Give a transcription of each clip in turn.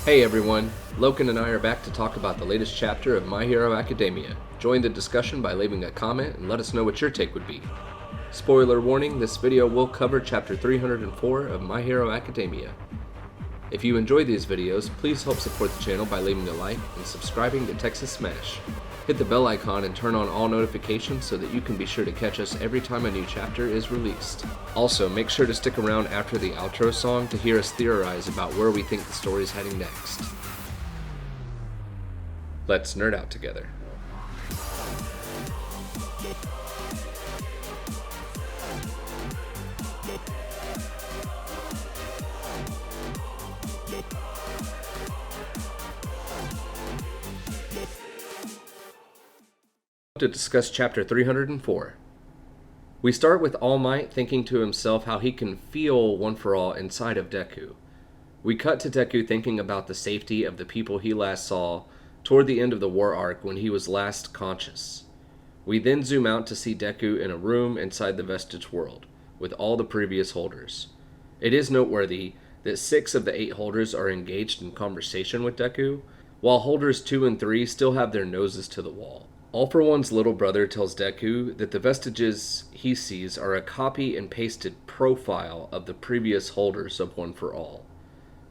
Hey everyone, Loken and I are back to talk about the latest chapter of My Hero Academia. Join the discussion by leaving a comment and let us know what your take would be. Spoiler warning, this video will cover chapter 304 of My Hero Academia. If you enjoy these videos, please help support the channel by leaving a like and subscribing to Texas Smash. Hit the bell icon and turn on all notifications so that you can be sure to catch us every time a new chapter is released. Also, make sure to stick around after the outro song to hear us theorize about where we think the story is heading next. Let's nerd out together. To discuss chapter 304. We start with All Might thinking to himself how he can feel One for All inside of Deku. We cut to Deku thinking about the safety of the people he last saw toward the end of the war arc when he was last conscious. We then zoom out to see Deku in a room inside the Vestige world, with all the previous holders. It is noteworthy that 6 of the 8 holders are engaged in conversation with Deku, while holders 2 and 3 still have their noses to the wall. All for One's little brother tells Deku that the vestiges he sees are a copy and pasted profile of the previous holders of One for All.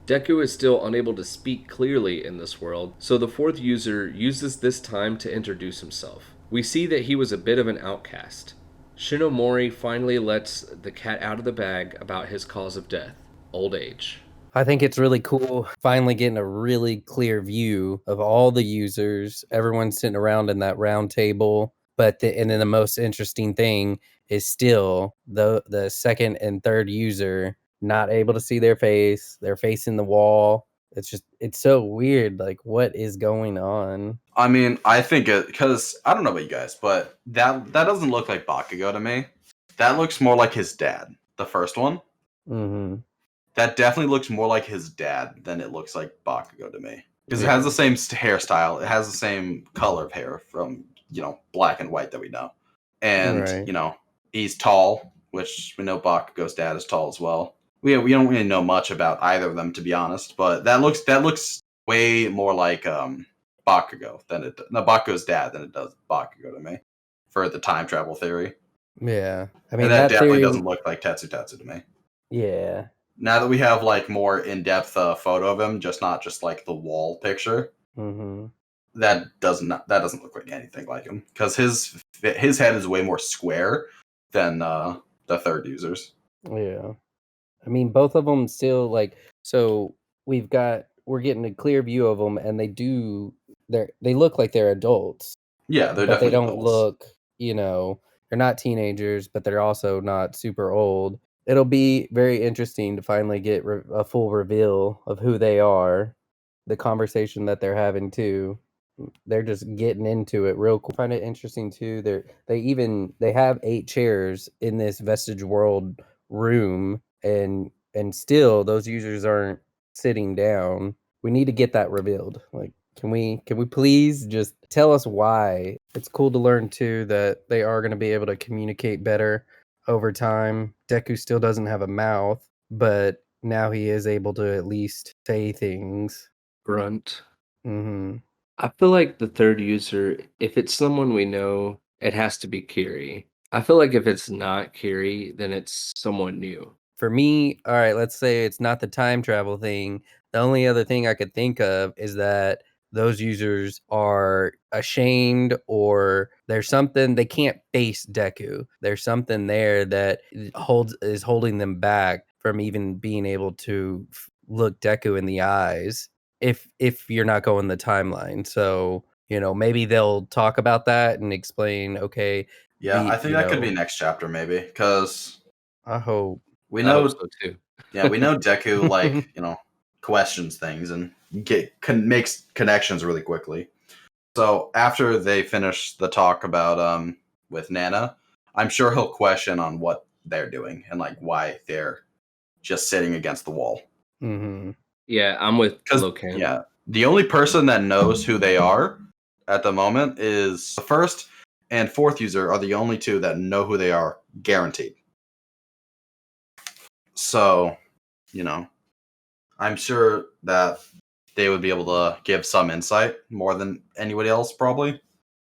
Deku is still unable to speak clearly in this world, so the 4th user uses this time to introduce himself. We see that he was a bit of an outcast. Shinomori finally lets the cat out of the bag about his cause of death, old age. I think it's really cool finally getting a really clear view of all the users, everyone sitting around in that round table. And then the most interesting thing is still the 2nd and 3rd user not able to see their face. They're facing the wall. It's so weird. Like, what is going on? I mean, I think because I don't know about you guys, but that doesn't look like Bakugo to me. That looks more like his dad, the first one. Mm-hmm. That definitely looks more like his dad than it looks like Bakugo to me. Because it has the same hairstyle, it has the same color of hair from, black and white that we know. And, Right. He's tall, which we know Bakugo's dad is tall as well. We don't really know much about either of them, to be honest, but that looks way more like Bakugo Bakugo's dad than it does Bakugo to me for the time travel theory. Yeah. I mean, And that definitely theory, doesn't look like Tetsu to me. yeah. Now that we have more in-depth photo of him, not just like the wall picture, Mm-hmm. that doesn't look like anything like him because his head is way more square than the 3rd users. Yeah. I mean, both of them still so we're getting a clear view of them, and they look like they're adults, Yeah, they're but they definitely don't adults. look, they're not teenagers, but they're also not super old. It'll be very interesting to finally get a full reveal of who they are, the conversation that they're having too. They're just getting into it real cool. I find it interesting too. They have 8 chairs in this Vestige World room, and still those users aren't sitting down. We need to get that revealed. Like, can we please just tell us why? It's cool to learn too that they are going to be able to communicate better over time. Deku still doesn't have a mouth, but now he is able to at least say things. Grunt. Mm-hmm. I feel like the 3rd user, if it's someone we know, it has to be Kiri. I feel like if it's not Kiri, then it's someone new. For me, all right, let's say it's not the time travel thing. The only other thing I could think of is that those users are ashamed, or there's something they can't face Deku. There's something there that is holding them back from even being able to look Deku in the eyes if you're not going the timeline. So, maybe they'll talk about that and explain, okay, Yeah, I think that could be next chapter maybe because I hope. we I hope know so too. we know Deku questions things and makes connections really quickly. So after they finish the talk about with Nana, I'm sure he'll question on what they're doing and why they're just sitting against the wall. Mm-hmm. Yeah, I'm with Because Locan. the only person that knows who they are at the moment is the 1st and 4th user are the only 2 that know who they are, guaranteed. So, I'm sure that they would be able to give some insight more than anybody else, probably.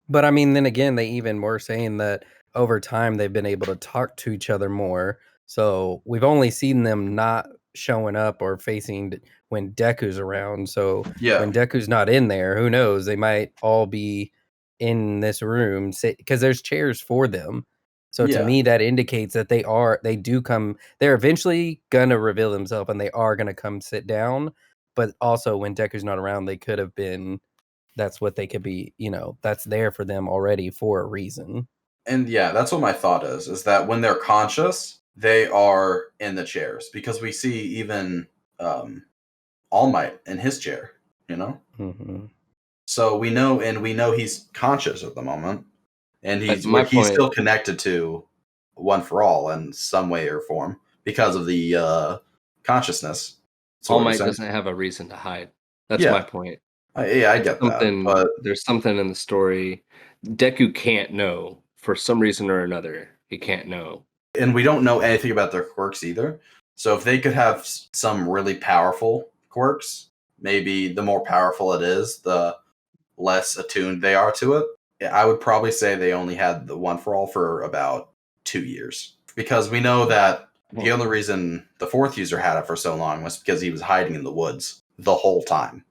But I mean, then again, they even were saying that over time they've been able to talk to each other more. So we've only seen them not showing up or facing when Deku's around. So Yeah. when Deku's not in there, who knows? They might all be in this room because there's chairs for them. So to Yeah. me, that indicates that they're eventually gonna reveal themselves and they are gonna come sit down. But also when Deku's not around, they could have been. That's what they could be, that's there for them already for a reason. And yeah, that's what my thought is that when they're conscious, they are in the chairs. Because we see even All Might in his chair, Mm-hmm. So we know he's conscious at the moment. And he's point, still connected to One for All in some way or form because of the consciousness. All Might doesn't have a reason to hide. That's Yeah. my point. I get that, but there's something in the story. Deku can't know for some reason or another. He can't know, and we don't know anything about their quirks either. So if they could have some really powerful quirks, maybe the more powerful it is, the less attuned they are to it. I would probably say they only had the One for All for about 2 years, because we know that the only reason the fourth user had it for so long was because he was hiding in the woods the whole time.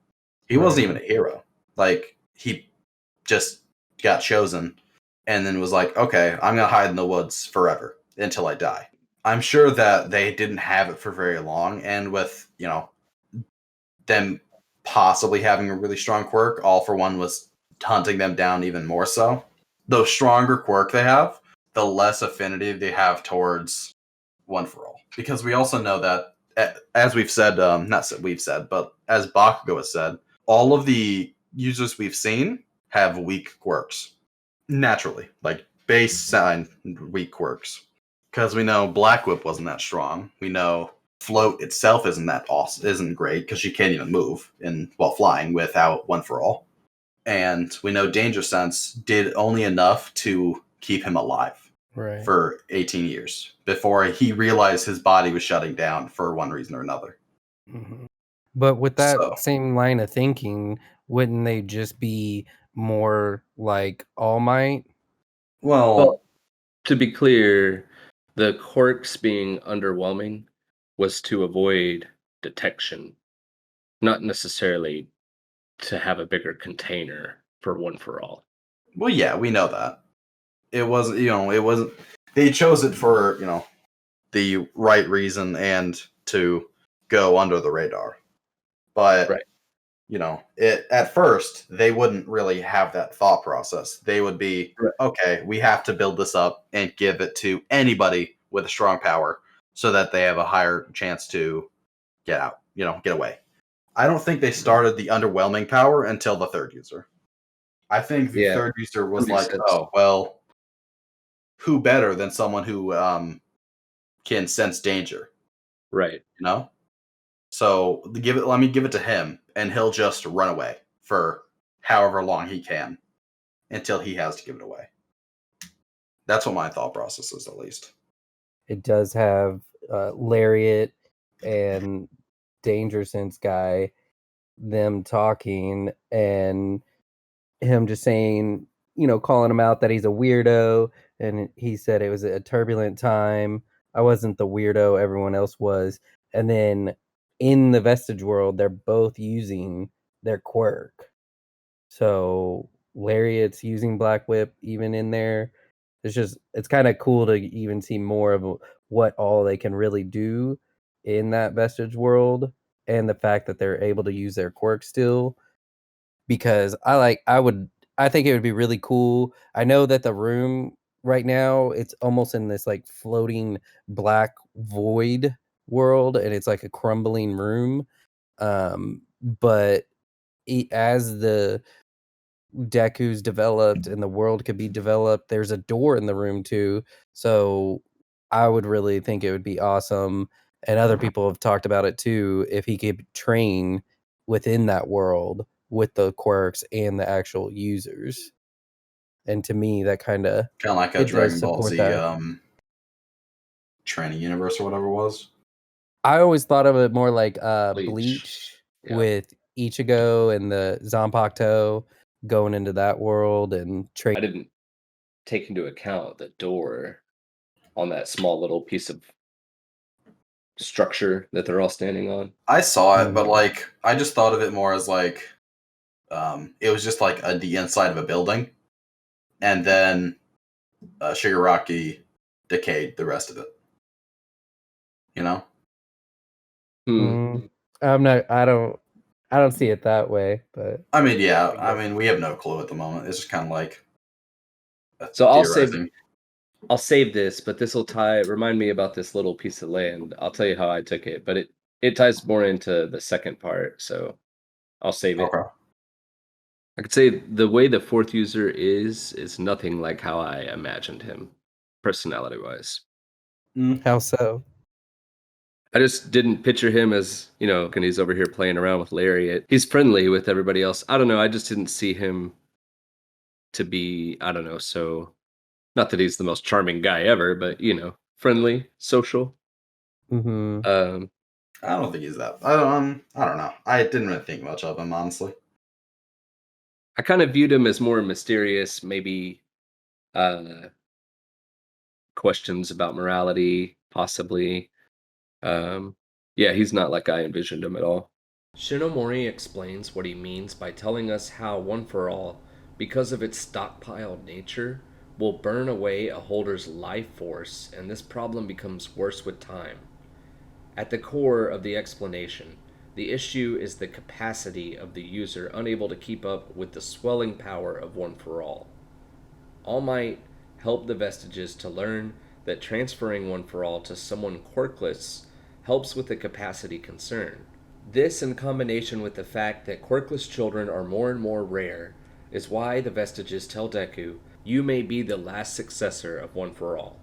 He wasn't even a hero. Like, he just got chosen and then was like, okay, I'm going to hide in the woods forever until I die. I'm sure that they didn't have it for very long, and with, them possibly having a really strong quirk, All for One was hunting them down even more so. The stronger quirk they have, the less affinity they have towards One for All. Because we also know that, as we've said, not we've said, but as Bakugo has said, all of the users we've seen have weak quirks. Naturally. Like, baseline weak quirks. Because we know Black Whip wasn't that strong. We know Float itself isn't that awesome, isn't great, because she can't even move while flying without One for All. And we know Danger Sense did only enough to keep him alive for 18 years before he realized his body was shutting down for one reason or another. Mm-hmm. But with that same line of thinking, wouldn't they just be more like All Might? Well, to be clear, the quirks being underwhelming was to avoid detection, not necessarily to have a bigger container for One for All. Well, yeah, we know that. It wasn't, it wasn't, they chose it for, the right reason and to go under the radar. But, at first, they wouldn't really have that thought process. They would be, okay, we have to build this up and give it to anybody with a strong power so that they have a higher chance to get out, get away. I don't think they started the underwhelming power until the third user. I think the third user was like, oh, well, who better than someone who can sense danger? Right. So let me give it to him, and he'll just run away for however long he can until he has to give it away. That's what my thought process is, at least. It does have Lariat and Danger Sense guy, them talking, and him just saying, calling him out that he's a weirdo. And he said it was a turbulent time. I wasn't the weirdo, everyone else was. And then in the Vestige world, they're both using their quirk. So Lariat's using Black Whip even in there. It's kind of cool to even see more of what all they can really do in that Vestige world, and the fact that they're able to use their quirk still. Because I think it would be really cool. I know that the room right now, it's almost in this like floating black void world, and it's like a crumbling room. But as the Deku's developed and the world could be developed, there's a door in the room too. So I would really think it would be awesome, and other people have talked about it too, if he could train within that world with the quirks and the actual users. And to me, that kind of like a Dragon Ball Z training universe or whatever it was. I always thought of it more like Bleach Yeah. with Ichigo and the Zanpakuto going into that world and I didn't take into account the door on that small little piece of structure that they're all standing on. I saw it, but Mhm. like I just thought of it more as like it was just like the inside of a building, and then Shigaraki decayed the rest of it. You know? Hmm. I'm not. I don't see it that way, but I mean, yeah. I I guess. mean, we have no clue at the moment. It's just kind of like So theorizing. I'll save this, but this will remind me about this little piece of land. I'll tell you how I took it, but it ties more into the second part, so I'll save it. Okay. I could say the way the fourth user is nothing like how I imagined him, personality wise. how so? I just didn't picture him as, and he's over here playing around with Lariat. He's friendly with everybody else. I don't know. I just didn't see him to be, I don't know, so not that he's the most charming guy ever, but friendly, social. Hmm. Um, I don't think he's that. I don't know. I didn't really think much of him, honestly. I kind of viewed him as more mysterious, maybe uh, questions about morality, possibly. Yeah, he's not like I envisioned him at all. Shinomori explains what he means by telling us how One for All, because of its stockpiled nature, will burn away a holder's life force, and this problem becomes worse with time. At the core of the explanation, the issue is the capacity of the user unable to keep up with the swelling power of One for All. All Might help the Vestiges to learn that transferring One for All to someone quirkless helps with the capacity concern. This, in combination with the fact that quirkless children are more and more rare, is why the Vestiges tell Deku, "You may be the last successor of One for All."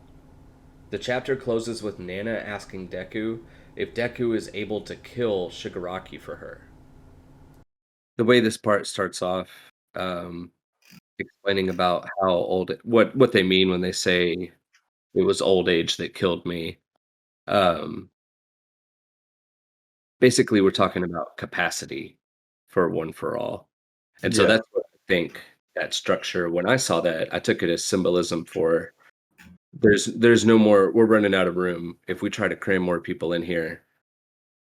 The chapter closes with Nana asking Deku if Deku is able to kill Shigaraki for her. The way this part starts off, explaining about how what they mean when they say it was old age that killed me. Um, Basically, we're talking about capacity for One for All, and so Yeah. that's what I think that structure. When I saw that, I took it as symbolism for there's no more. We're running out of room. If we try to cram more people in here,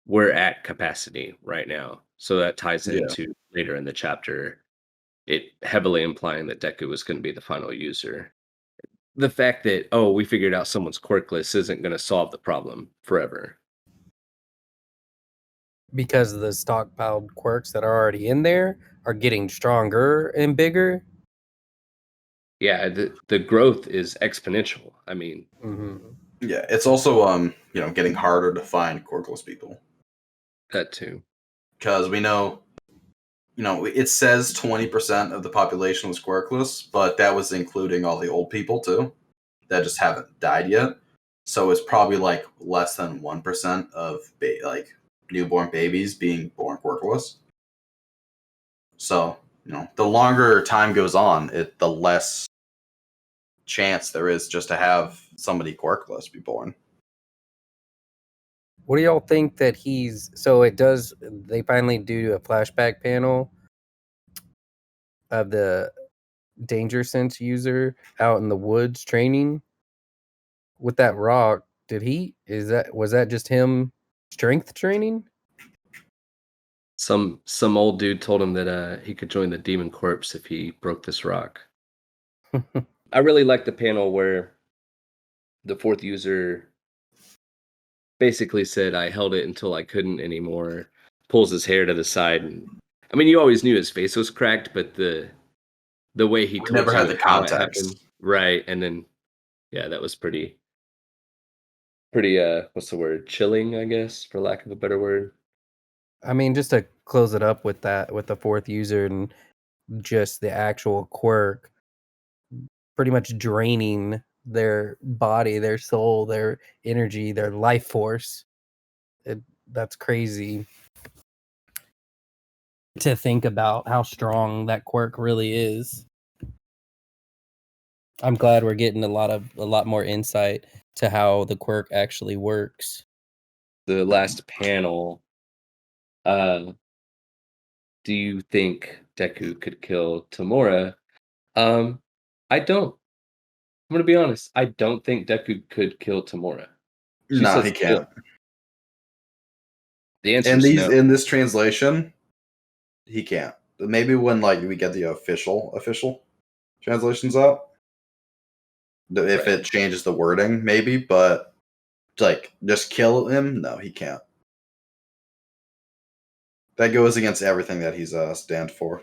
we're at capacity right now. So that ties Yeah. into later in the chapter, it heavily implying that Deku was going to be the final user. The fact that, oh, we figured out someone's quirkless isn't going to solve the problem forever. Because the stockpiled quirks that are already in there are getting stronger and bigger. Yeah, the growth is exponential. I mean, Hmm. Yeah. It's also getting harder to find quirkless people that too. because we know it says 20% of the population was quirkless, but that was including all the old people too that just haven't died yet. So it's probably like less than 1% of like newborn babies being born quirkless. So, the longer time goes on, the less chance there is just to have somebody quirkless be born. What do y'all think that he's? So it does. They finally do a flashback panel of the danger sense user out in the woods training with that rock. Did he? Was that just him strength training? Some old dude told him that he could join the Demon Corps if he broke this rock. I really like the panel where the fourth user basically said, "I held it until I couldn't anymore." Pulls his hair to the side, and I mean, you always knew his face was cracked, but the way he We told never had you the how it happened, context. right? And then, yeah, that was pretty. What's the word? Chilling, I guess, for lack of a better word. I mean, just to close it up with that, with the fourth user and just the actual quirk, pretty much draining their body, their soul, their energy, their life force. That's crazy to think about how strong that quirk really is. I'm glad we're getting a lot more insight to how the quirk actually works. The last panel, uh, do you think Deku could kill Tamura? Um, I don't. I'm gonna be honest. I don't think Deku could kill Tamura. She No, he says kill. can't. The answer is no. In this translation, he can't. Maybe when like we get the official translations out, if Right. it changes the wording, maybe. But like just kill him, no, he can't. That goes against everything that he's stand for.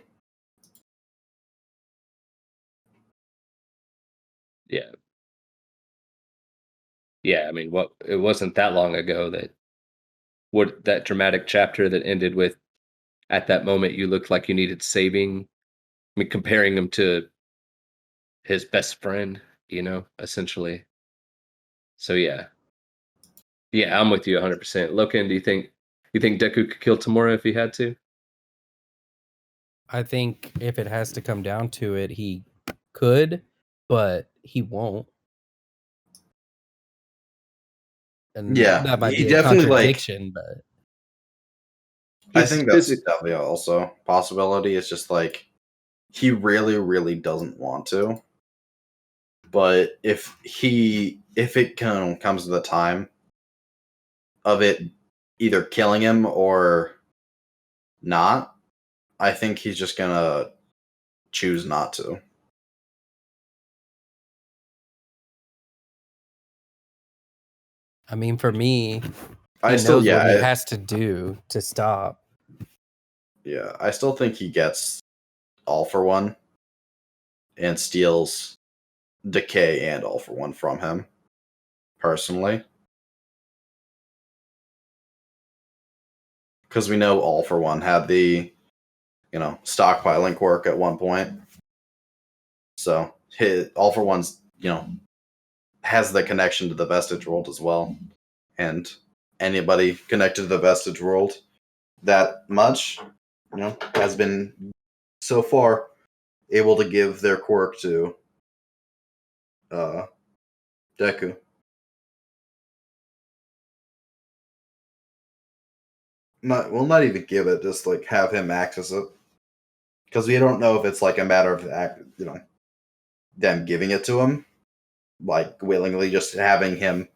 Yeah. Yeah. I mean, what? It wasn't that long ago that dramatic chapter that ended with at that moment you looked like you needed saving. I mean, comparing him to his best friend, essentially. So yeah, I'm with you 100%. Loken, do you think Deku could kill Tamura if he had to? I think if it has to come down to it, he could, but he won't. And Yeah, that might he be a definitely like. contradiction, but I He's think that's definitely also a possibility. It's just like he really, really doesn't want to. But if it comes to the time of it either killing him or not, I think he's just gonna choose not to. I mean, for me, I he still, knows what he yeah, has to do to stop. I still think he gets all for one and steals Decay and all for one from him personally, because we know all for one had the stockpiling quirk at one point. So his all for one's has the connection to the vestige world as well, and anybody connected to the vestige world that much has been so far able to give their quirk to Deku. Not even give it, just like have him access it, because we don't know if it's like a matter of them giving it to him, like willingly, just having him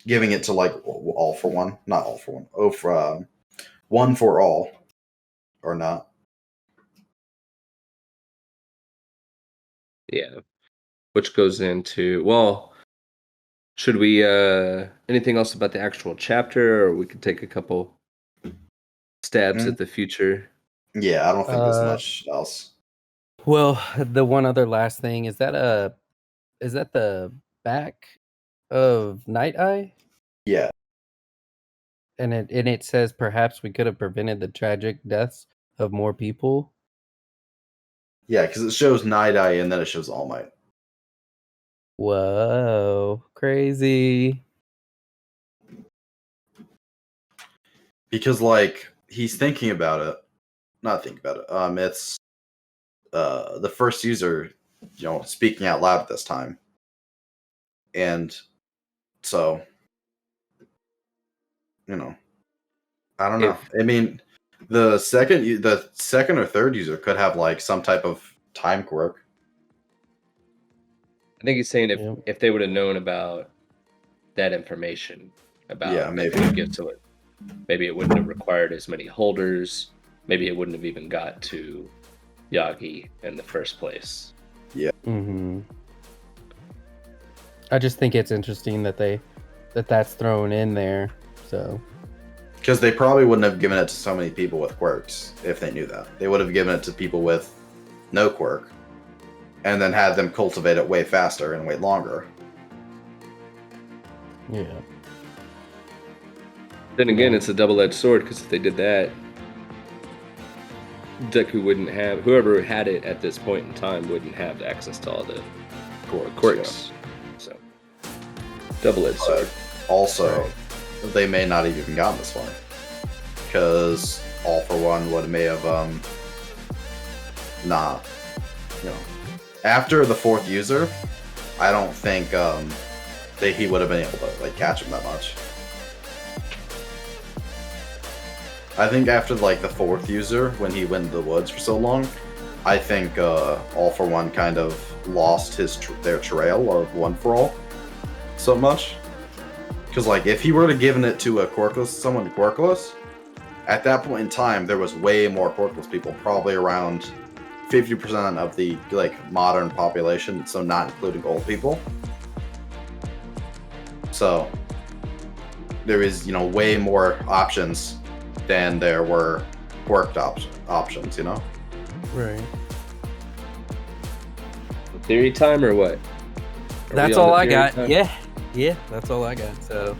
giving it to like all for one, not all for one, for one for all, or not. Yeah, which goes into, well, should we anything else about the actual chapter, or we could take a couple stabs Mm. at the future? Yeah, I don't think there's much else. Well, the one other last thing is that the back of Night Eye, Yeah, and it says perhaps we could have prevented the tragic deaths of more people. yeah, because it shows Night Eye and then it shows All Might. Whoa, crazy! Because like he's thinking about it, not thinking about it. It's the first user, speaking out loud at this time, and so I don't know. If I mean, the second or third user could have like some type of time quirk. I think he's saying Yep. if they would have known about that information about Yeah, that maybe. they would give to it, maybe it wouldn't have required as many holders. Maybe it wouldn't have even got to Yagi in the first place. Mm-hmm. I just think it's interesting that that's thrown in there. So Because they probably wouldn't have given it to so many people with quirks if they knew that. They would have given it to people with no quirk, and then had them cultivate it way faster and way longer. yeah. Then again, it's a double-edged sword, because if they did that, Deku wouldn't have, whoever had it at this point in time wouldn't have access to all the quirks. So, double-edged sword. Also, Right. they may not have even gotten this far, because All for One may have not, after the fourth user, I don't think he would have been able to like catch him that much. I think after like the 4th user, when he went into the woods for so long, I think All for One kind of lost their trail of One for All so much. Because like if he were to given it to someone quirkless, at that point in time there was way more quirkless people, probably around 50% of the like modern population, so not including old people. So there is, way more options than there were quirked options, Right. Theory time or what? That's all I got. Yeah, that's all I got. So,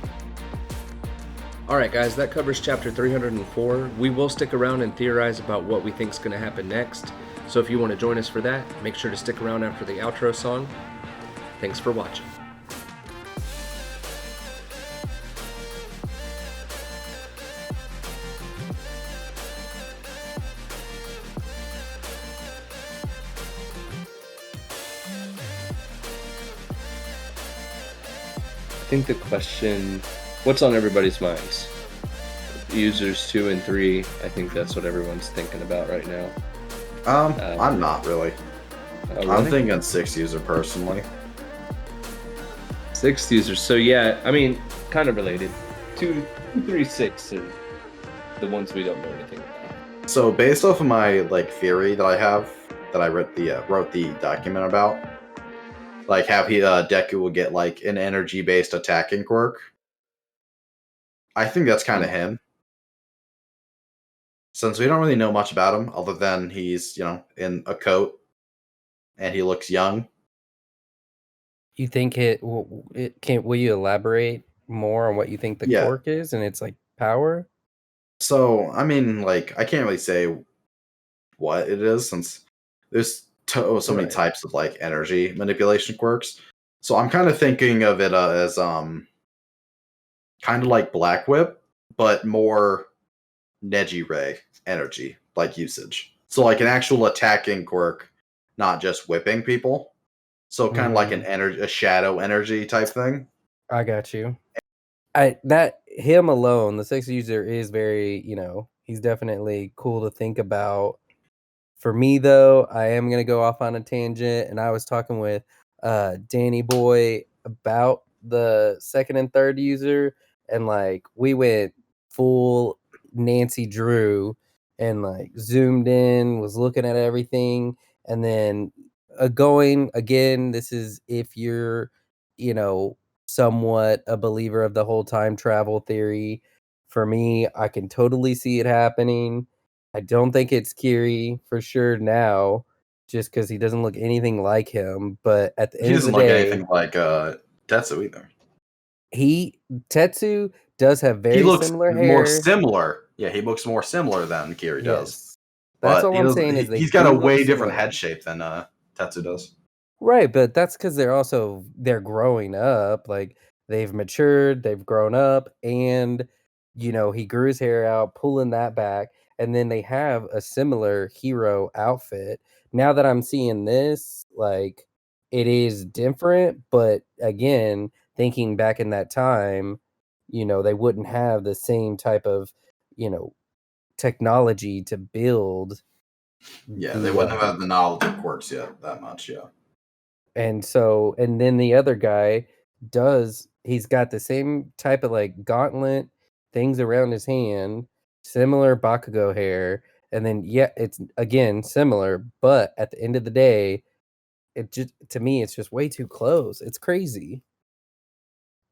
all right, guys, that covers chapter 304. We will stick around and theorize about what we think is going to happen next. So if you want to join us for that, make sure to stick around after the outro song. Thanks for watching. I think the question, what's on everybody's minds? Users 2 and 3, I think that's what everyone's thinking about right now. I'm not really. Really? I'm thinking 6 user personally. 6 users, so yeah, I mean, kind of related. 2, 3, 6 are the ones we don't know anything about. So based off of my like theory that I have, that I wrote the document about, like how Deku will get like an energy-based attacking quirk. I think that's kind of him. Since we don't really know much about him, other than he's, in a coat and he looks young. you think will you elaborate more on what you think the quirk is and it's like power? So, I mean, like, I can't really say what it is since there's so many Right. types of like energy manipulation quirks. So I'm kind of thinking of it as kind of like Black Whip, but more Neji Ray energy like usage. So like an actual attacking quirk, not just whipping people. So kind of like a shadow energy type thing. I got you. Him alone, the 6th user is very, he's definitely cool to think about. For me though, I am gonna go off on a tangent, and I was talking with Danny Boy about the 2nd and 3rd user, and like we went full Nancy Drew and like zoomed in, was looking at everything, and then going again. This is if you're, somewhat a believer of the whole time travel theory. For me, I can totally see it happening. I don't think it's Kiri for sure now, just because he doesn't look anything like him. But at the He end of the doesn't look day, anything like Tetsu either. Tetsu does have He very looks similar more hair. similar. Yeah, he looks more similar than Kiri does. Yes, that's But all I'm saying is he's got a way different similar. head shape than Tetsu does. Right, but that's because they're growing up. Like they've matured, they've grown up, and he grew his hair out, pulling that back, and then they have a similar hero outfit. Now that I'm seeing this, like it is different, but again, thinking back in that time, they wouldn't have the same type of, technology to build. Yeah, they wouldn't have had the knowledge of quirks yet that much, yeah. And then the other guy he's got the same type of like gauntlet things around his hand, similar Bakugo hair, and then it's again similar, but at the end of the day, it just to me it's just way too close. It's crazy.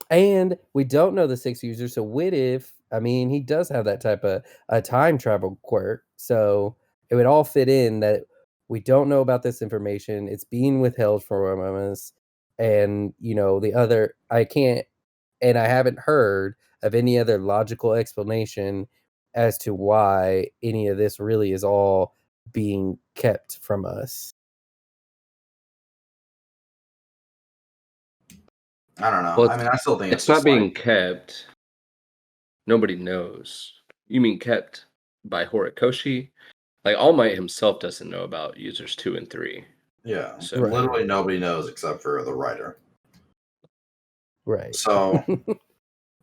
And we don't know the 6th user, so what if he does have that type of a time travel quirk, so it would all fit in that we don't know about this information. It's being withheld from us, and the other I can't, and I haven't heard of any other logical explanation as to why any of this really is all being kept from us. I don't know. Well, I mean, I still think it's not being kept. Nobody knows. You mean kept by Horikoshi? Like All Might himself doesn't know about users 2 and 3. Yeah, So literally nobody knows except for the writer. Right. So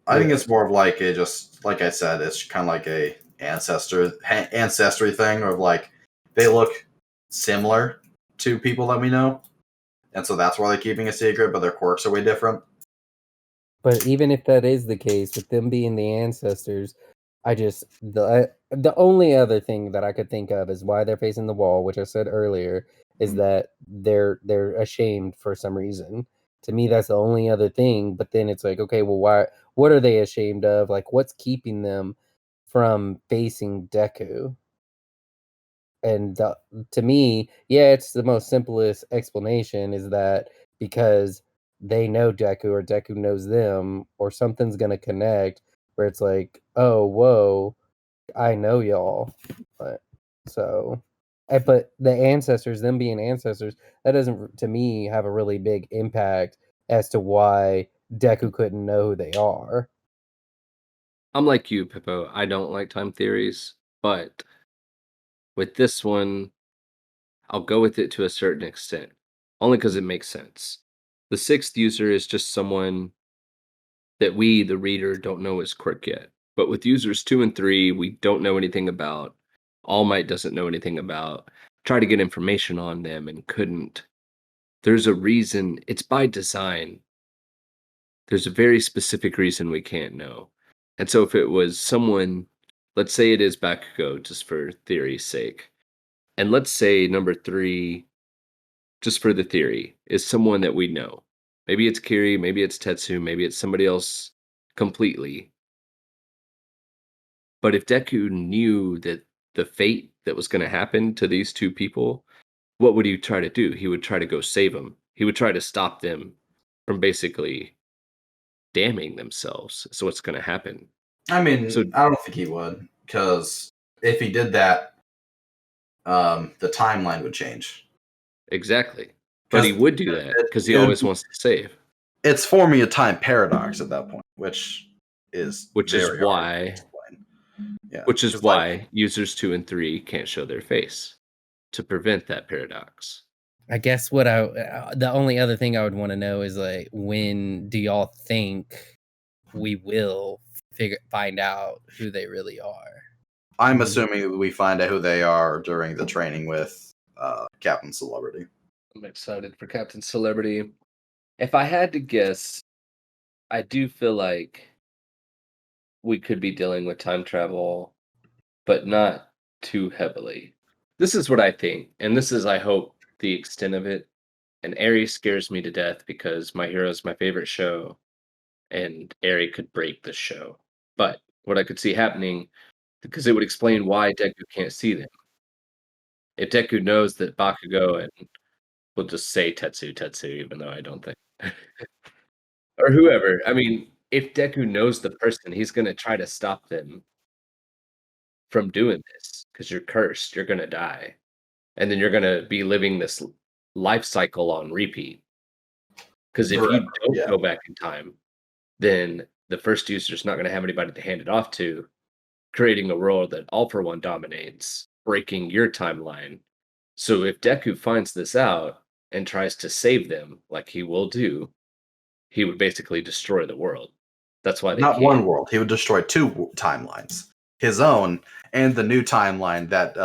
I think it's more of like just like I said, it's kind of like a ancestry thing of like they look similar to people that we know, and so that's why they're keeping a secret, but their quirks are way different. But even if that is the case, with them being the ancestors, the only other thing that I could think of is why they're facing the wall, which I said earlier, is that they're ashamed for some reason. To me, that's the only other thing. But then it's like, okay, well, why? What are they ashamed of? Like, what's keeping them from facing Deku? And to me, yeah, it's the most simplest explanation is that because they know Deku or Deku knows them or something's gonna connect where it's like, oh, whoa, I know y'all. But so, but the ancestors, them being ancestors, that doesn't to me have a really big impact as to why Deku couldn't know who they are. I'm like you, Pippo. I don't like time theories, but with this one, I'll go with it to a certain extent, only because it makes sense. The sixth user is just someone that we, the reader, don't know his quirk yet. But with users 2 and 3, we don't know anything about. All Might doesn't know anything about. Try to get information on them and couldn't. There's a reason. It's by design. There's a very specific reason we can't know. And so if it was someone, let's say it is Bakugo, just for theory's sake. And let's say number 3, just for the theory, is someone that we know. Maybe it's Kiri, maybe it's Tetsu, maybe it's somebody else completely. But if Deku knew that the fate that was going to happen to these two people, what would he try to do? He would try to go save them. He would try to stop them from basically damning themselves. So what's going to happen? I mean, So I don't think he would, because if he did that, the timeline would change. exactly. But he would do that because he always wants to save. It's forming a time paradox at that point, which is very hard to explain. Yeah, Which is 'cause, why like, users 2 and 3 can't show their face to prevent that paradox. I guess the only other thing I would want to know is like, when do y'all think we will find out who they really are? I'm assuming we find out who they are during the training with Captain Celebrity. I'm excited for Captain Celebrity. If I had to guess, I do feel like we could be dealing with time travel, but not too heavily. This is what I think, and this is, I hope, the extent of it. And Aerie scares me to death because My Hero is my favorite show, and Aerie could break the show. But what I could see happening, because it would explain why Deku can't see them. If Deku knows that Bakugo and we'll just say Tetsu, even though I don't think or whoever. I mean, if Deku knows the person, he's gonna try to stop them from doing this because you're cursed. You're gonna die, and then you're gonna be living this life cycle on repeat. Because if you Forever, don't yeah. go back in time, then the first user's not gonna have anybody to hand it off to, creating a world that All for One dominates, breaking your timeline. So if Deku finds this out and tries to save them, like he will do, he would basically destroy the world. That's why they Not can't. one world. He would destroy two timelines. His own and the new timeline that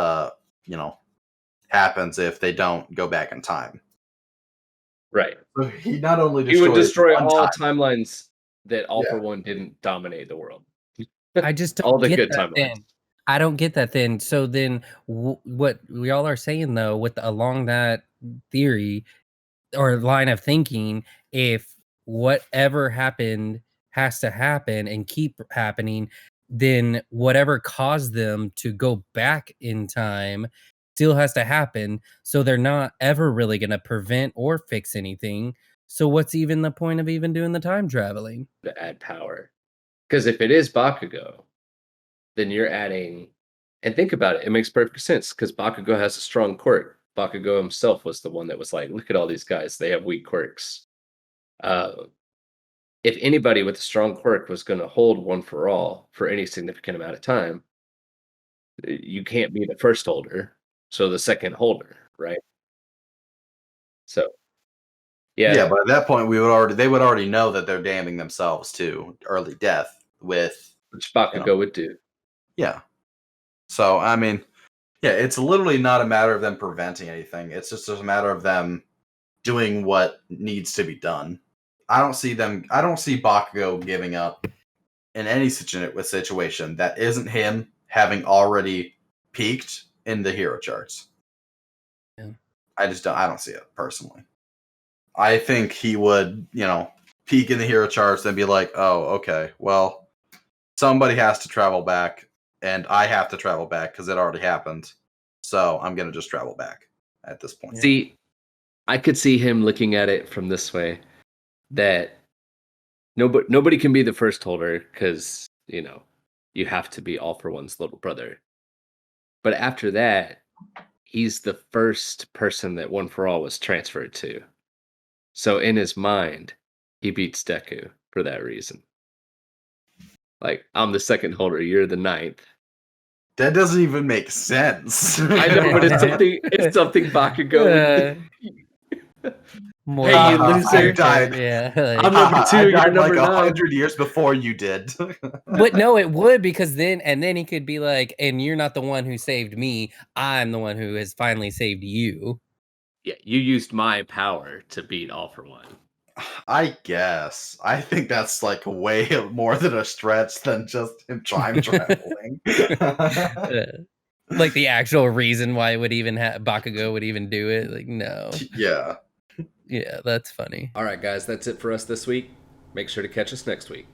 happens if they don't go back in time. Right. So he not only He would destroys destroy one all time, timelines that All for yeah. One didn't dominate the world. I just All don't the get good that timelines. then. I don't get that then. So then, what we all are saying though, with along that theory or line of thinking, if whatever happened has to happen and keep happening, then whatever caused them to go back in time still has to happen. So they're not ever really going to prevent or fix anything. So what's even the point of even doing the time traveling? To add power. Because if it is Bakugo, then you're adding, and think about it, it makes perfect sense because Bakugo has a strong quirk. Bakugo himself was the one that was like, look at all these guys, they have weak quirks. If anybody with a strong quirk was going to hold One for All for any significant amount of time, you can't be the first holder, so the second holder, right? So, Yeah, yeah, but at that point they would already know that they're damning themselves to early death with which you know Bakugo would do. yeah. So, I mean, yeah, it's literally not a matter of them preventing anything. It's just a matter of them doing what needs to be done. I don't see Bakugo giving up in any situation that isn't him having already peaked in the hero charts. Yeah. I don't see it personally. I think he would, peak in the hero charts and be like, oh, okay, well, somebody has to travel back, and I have to travel back because it already happened. So I'm going to just travel back at this point. See, I could see him looking at it from this way, that nobody can be the first holder because, you have to be All for One's little brother. But after that, he's the first person that One for All was transferred to. So in his mind, he beats Deku for that reason. Like, I'm the second holder, you're the ninth. That doesn't even make sense. I know, but it's something Bakugo would... More Hey, you than loser. I died. Yeah. I'm number 2, I you're died number like 9. 100 years before you did. But no, it would, because then he could be like, and you're not the one who saved me. I'm the one who has finally saved you. Yeah, you used my power to beat All for One. I guess. I think that's like way more than a stretch than just him time traveling. Like the actual reason why it would even Bakugo would even do it. Like, no. Yeah. Yeah, that's funny. All right, guys, that's it for us this week. Make sure to catch us next week.